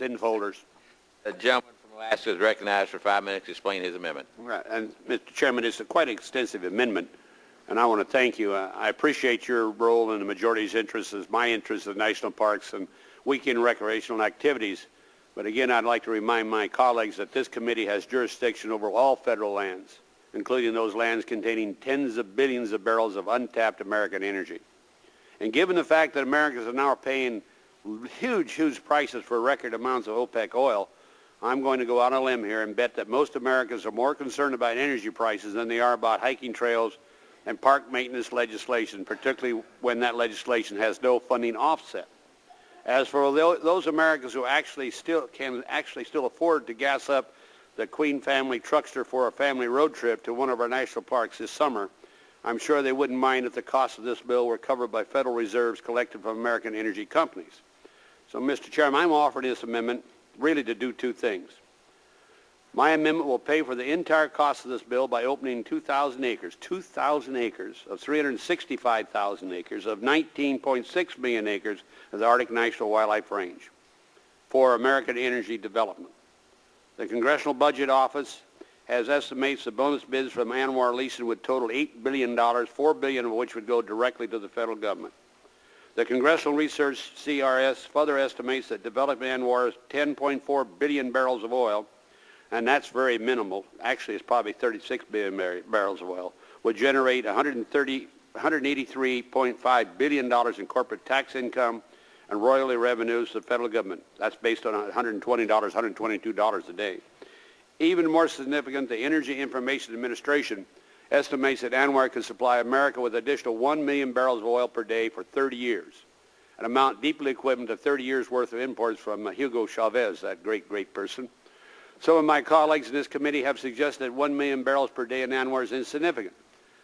It's in folders. The gentleman from Alaska is recognized for 5 minutes to explain his amendment. Right. And, Mr. Chairman, it's a quite extensive amendment, and I want to thank you. I appreciate your role in the majority's interest as my interest in national parks and weekend recreational activities. But again, I'd like to remind my colleagues that this committee has jurisdiction over all federal lands, including those lands containing tens of billions of barrels of untapped American energy. And given the fact that Americans are now paying huge prices for record amounts of OPEC oil, I'm going to go out on a limb here and bet that most Americans are more concerned about energy prices than they are about hiking trails and park maintenance legislation, particularly when that legislation has no funding offset. As for those Americans who can still afford to gas up the Queen family truckster for a family road trip to one of our national parks this summer, I'm sure they wouldn't mind if the cost of this bill were covered by federal reserves collected from American energy companies. So, Mr. Chairman, I'm offering this amendment really to do two things. My amendment will pay for the entire cost of this bill by opening 2,000 acres of 365,000 acres of 19.6 million acres of the Arctic National Wildlife Range for American energy development. The Congressional Budget Office has estimates the bonus bids from ANWR leasing would total $8 billion, $4 billion of which would go directly to the federal government. The Congressional Research CRS further estimates that developing ANWR's 10.4 billion barrels of oil, and that's very minimal, actually it's probably 36 billion barrels of oil, would generate $183.5 billion in corporate tax income and royalty revenues to the federal government. That's based on $120, $122 a day. Even more significant, the Energy Information Administration estimates that ANWR could supply America with additional 1 million barrels of oil per day for 30 years, an amount deeply equivalent to 30 years' worth of imports from Hugo Chavez, that great person. Some of my colleagues in this committee have suggested that 1 million barrels per day in ANWR is insignificant.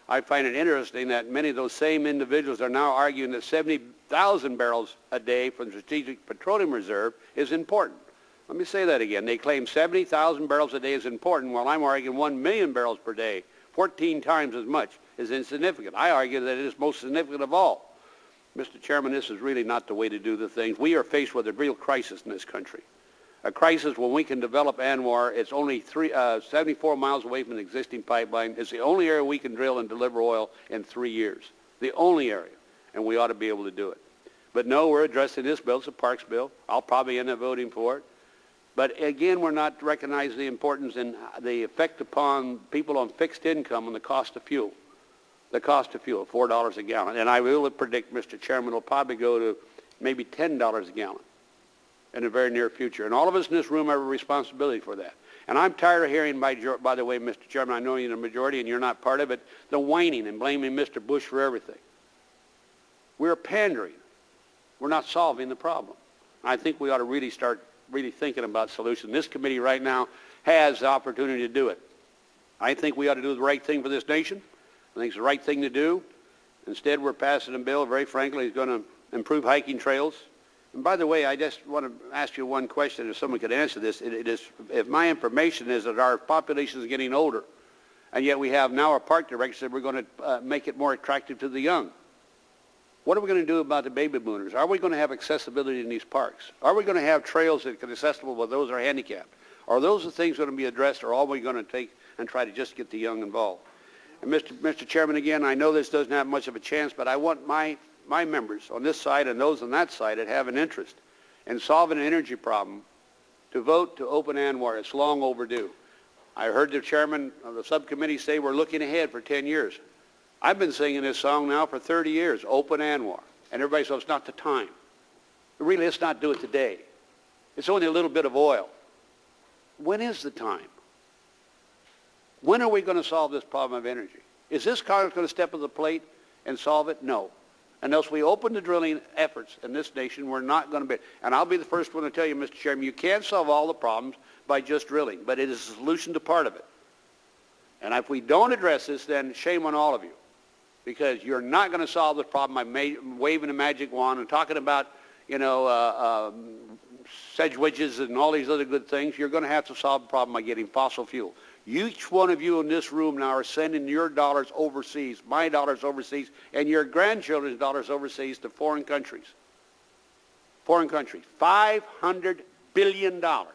I find it interesting that many of those same individuals are now arguing that 70,000 barrels a day from Strategic Petroleum Reserve is important. Let me say that again. They claim 70,000 barrels a day is important, while I'm arguing 1 million barrels per day, 14 times as much, is insignificant. I argue that it is most significant of all. Mr. Chairman, this is really not the way to do the things. We are faced with a real crisis in this country. A crisis when we can develop ANWR. It's only 74 miles away from the existing pipeline. It's the only area we can drill and deliver oil in 3 years. The only area. And we ought to be able to do it. But no, we're addressing this bill. It's a parks bill. I'll probably end up voting for it. But again, we're not recognizing the importance and the effect upon people on fixed income on the cost of fuel. The cost of fuel, $4 a gallon. And I will predict, Mr. Chairman, it'll probably go to maybe $10 a gallon in the very near future. And all of us in this room have a responsibility for that. And I'm tired of hearing, by the way, Mr. Chairman, I know you're in the majority and you're not part of it, the whining and blaming Mr. Bush for everything. We're pandering. We're not solving the problem. I think we ought to really start thinking about solutions. This committee right now has the opportunity to do it. I think we ought to do the right thing for this nation. I think it's the right thing to do. Instead, we're passing a bill, very frankly, is going to improve hiking trails. And by the way, I just want to ask you one question, if someone could answer this. If my information is that our population is getting older, and yet we have now a park director said we're going to make it more attractive to the young. What are we going to do about the baby boomers? Are we going to have accessibility in these parks? Are we going to have trails that are accessible with those who are handicapped? Are those the things going to be addressed, or are we going to take and try to just get the young involved? And Mr. Chairman, again, I know this doesn't have much of a chance, but I want my members on this side and those on that side that have an interest in solving an energy problem to vote to open ANWR. It's long overdue. I heard the chairman of the subcommittee say we're looking ahead for 10 years. I've been singing this song now for 30 years, open ANWR. And everybody says it's not the time. Really, let's not do it today. It's only a little bit of oil. When is the time? When are we going to solve this problem of energy? Is this Congress going to step to the plate and solve it? No. Unless we open the drilling efforts in this nation, we're not going to be. And I'll be the first one to tell you, Mr. Chairman, you can't solve all the problems by just drilling, but it is a solution to part of it. And if we don't address this, then shame on all of you, because you're not going to solve this problem by waving a magic wand and talking about, sedge wedges and all these other good things. You're going to have to solve the problem by getting fossil fuel. Each one of you in this room now are sending your dollars overseas, my dollars overseas, and your grandchildren's dollars overseas to foreign countries. Foreign countries. $500 billion are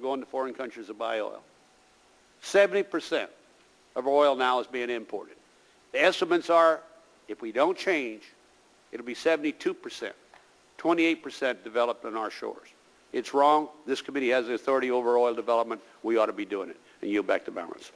going to foreign countries to buy oil. 70% of oil now is being imported. The estimates are, if we don't change, it'll be 72%, 28% developed on our shores. It's wrong. This committee has the authority over oil development. We ought to be doing it. And yield back the balance.